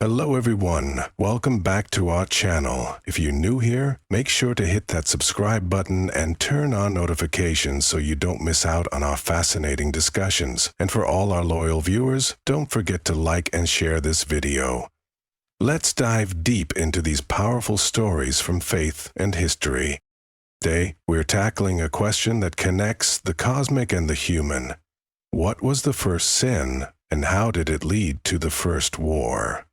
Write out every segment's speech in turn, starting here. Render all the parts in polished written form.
Hello everyone, welcome back to our channel. If you're new here, make sure to hit that subscribe button and turn on notifications so you don't miss out on our fascinating discussions. And for all our loyal viewers, don't forget to like and share this video. Let's dive deep into these powerful stories from faith and history. Today, we're tackling a question that connects the cosmic and the human. What was the first sin, and how did it lead to the first war?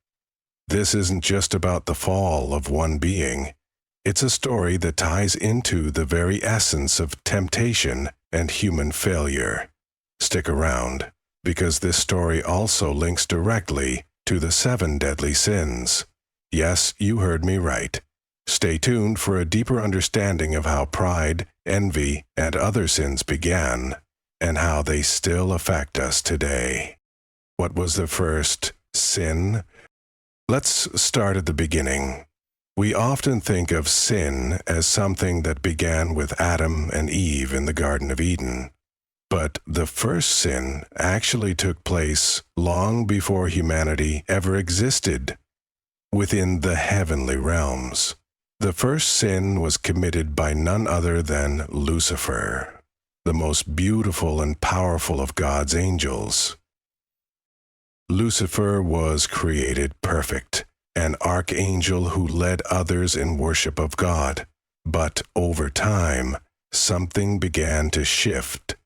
This isn't just about the fall of one being. It's a story that ties into the very essence of temptation and human failure. Stick around, because this story also links directly to the 7 deadly sins. Yes, you heard me right. Stay tuned for a deeper understanding of how pride, envy, and other sins began, and how they still affect us today. What was the first sin? Let's start at the beginning. We often think of sin as something that began with Adam and Eve in the Garden of Eden. But the first sin actually took place long before humanity ever existed, within the heavenly realms. The first sin was committed by none other than Lucifer, the most beautiful and powerful of God's angels. Lucifer was created perfect, an archangel who led others in worship of God. But over time, something began to shift.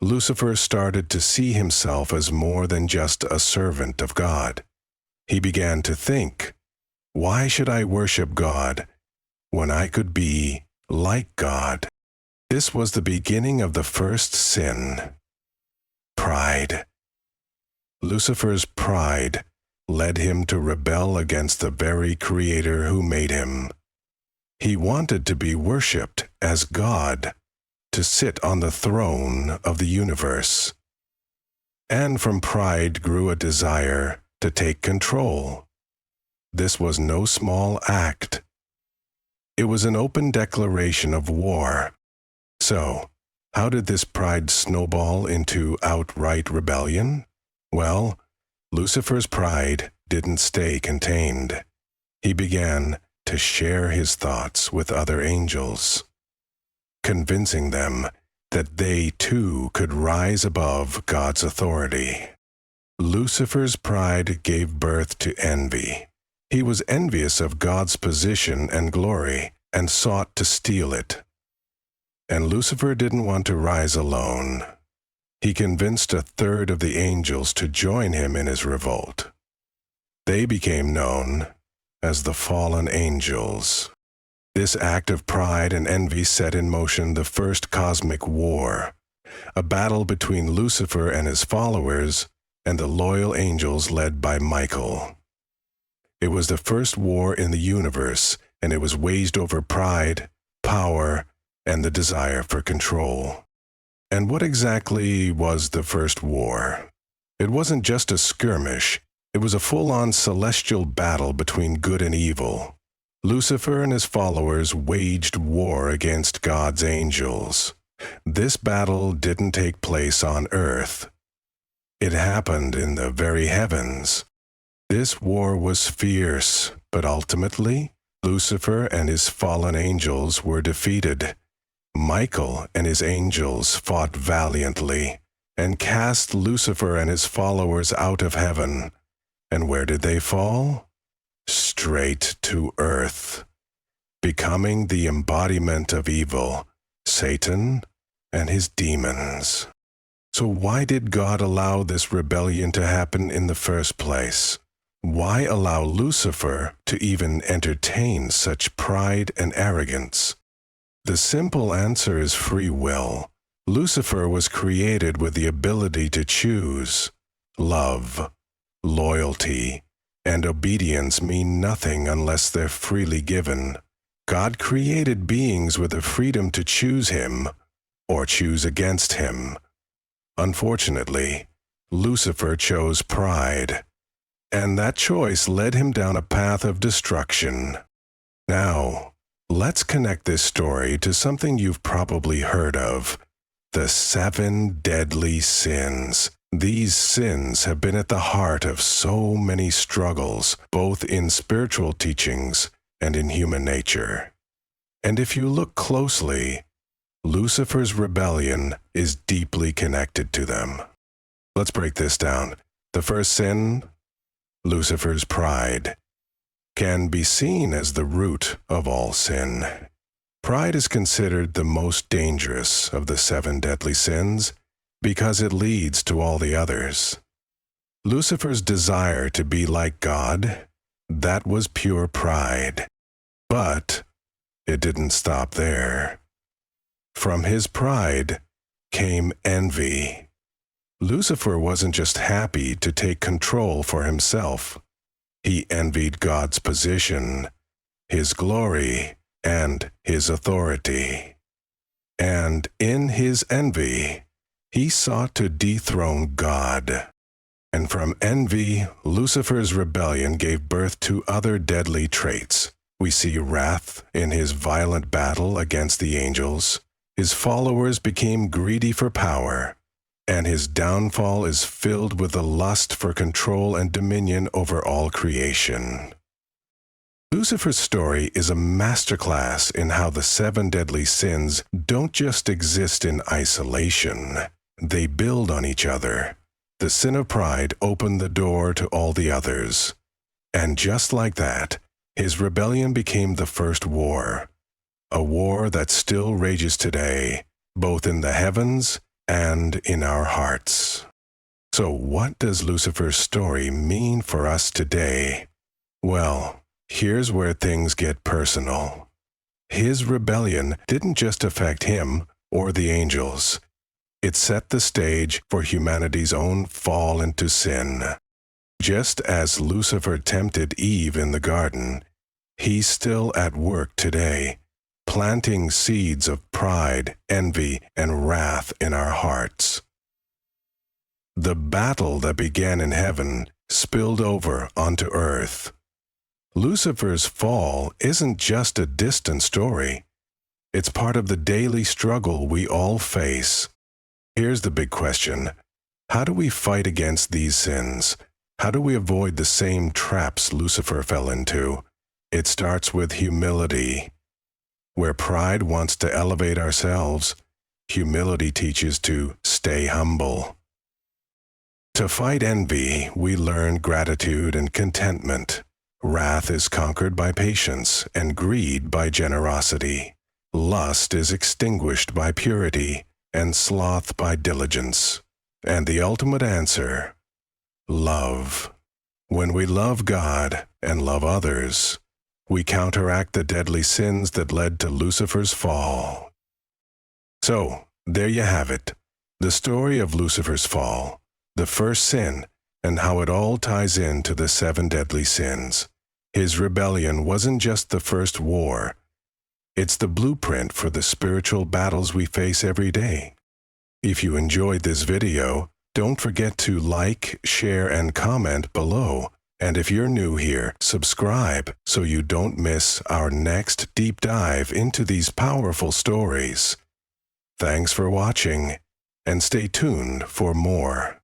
Lucifer started to see himself as more than just a servant of God. He began to think, why should I worship God when I could be like God? This was the beginning of the first sin, pride. Lucifer's pride led him to rebel against the very Creator who made him. He wanted to be worshipped as God, to sit on the throne of the universe. And from pride grew a desire to take control. This was no small act. It was an open declaration of war. So, how did this pride snowball into outright rebellion? Well, Lucifer's pride didn't stay contained. He began to share his thoughts with other angels, convincing them that they too could rise above God's authority. Lucifer's pride gave birth to envy. He was envious of God's position and glory and sought to steal it. And Lucifer didn't want to rise alone. He convinced a third of the angels to join him in his revolt. They became known as the fallen angels. This act of pride and envy set in motion the first cosmic war, a battle between Lucifer and his followers and the loyal angels led by Michael. It was the first war in the universe, and it was waged over pride, power, and the desire for control. And what exactly was the first war? It wasn't just a skirmish. It was a full-on celestial battle between good and evil. Lucifer and his followers waged war against God's angels. This battle didn't take place on earth. It happened in the very heavens. This war was fierce, but ultimately, Lucifer and his fallen angels were defeated. Michael and his angels fought valiantly and cast Lucifer and his followers out of heaven. And where did they fall? Straight to earth, becoming the embodiment of evil, Satan and his demons. So why did God allow this rebellion to happen in the first place? Why allow Lucifer to even entertain such pride and arrogance? The simple answer is free will. Lucifer was created with the ability to choose. Love, loyalty, and obedience mean nothing unless they're freely given. God created beings with the freedom to choose him or choose against him. Unfortunately, Lucifer chose pride, and that choice led him down a path of destruction. Now, let's connect this story to something you've probably heard of, the 7 deadly sins. These sins have been at the heart of so many struggles, both in spiritual teachings and in human nature. And if you look closely, Lucifer's rebellion is deeply connected to them. Let's break this down. The first sin, Lucifer's pride, can be seen as the root of all sin. Pride is considered the most dangerous of the 7 deadly sins because it leads to all the others. Lucifer's desire to be like God, that was pure pride. But it didn't stop there. From his pride came envy. Lucifer wasn't just happy to take control for himself. He envied God's position, his glory, and his authority. And in his envy, he sought to dethrone God. And from envy, Lucifer's rebellion gave birth to other deadly traits. We see wrath in his violent battle against the angels. His followers became greedy for power, and his downfall is filled with the lust for control and dominion over all creation. Lucifer's story is a masterclass in how the 7 deadly sins don't just exist in isolation. They build on each other. The sin of pride opened the door to all the others. And just like that, his rebellion became the first war. A war that still rages today, both in the heavens and in our hearts. So what does Lucifer's story mean for us today? Well, here's where things get personal. His rebellion didn't just affect him or the angels. It set the stage for humanity's own fall into sin. Just as Lucifer tempted Eve in the garden, he's still at work today, planting seeds of pride, envy, and wrath in our hearts. The battle that began in heaven spilled over onto earth. Lucifer's fall isn't just a distant story. It's part of the daily struggle we all face. Here's the big question. How do we fight against these sins? How do we avoid the same traps Lucifer fell into? It starts with humility. Where pride wants to elevate ourselves, humility teaches to stay humble. To fight envy, we learn gratitude and contentment. Wrath is conquered by patience, and greed by generosity. Lust is extinguished by purity, and sloth by diligence. And the ultimate answer, love. When we love God and love others, we counteract the deadly sins that led to Lucifer's fall. So, there you have it, the story of Lucifer's fall, the first sin, and how it all ties into the 7 deadly sins. His rebellion wasn't just the first war. It's the blueprint for the spiritual battles we face every day. If you enjoyed this video, don't forget to like, share, and comment below. And if you're new here, subscribe so you don't miss our next deep dive into these powerful stories. Thanks for watching, and stay tuned for more.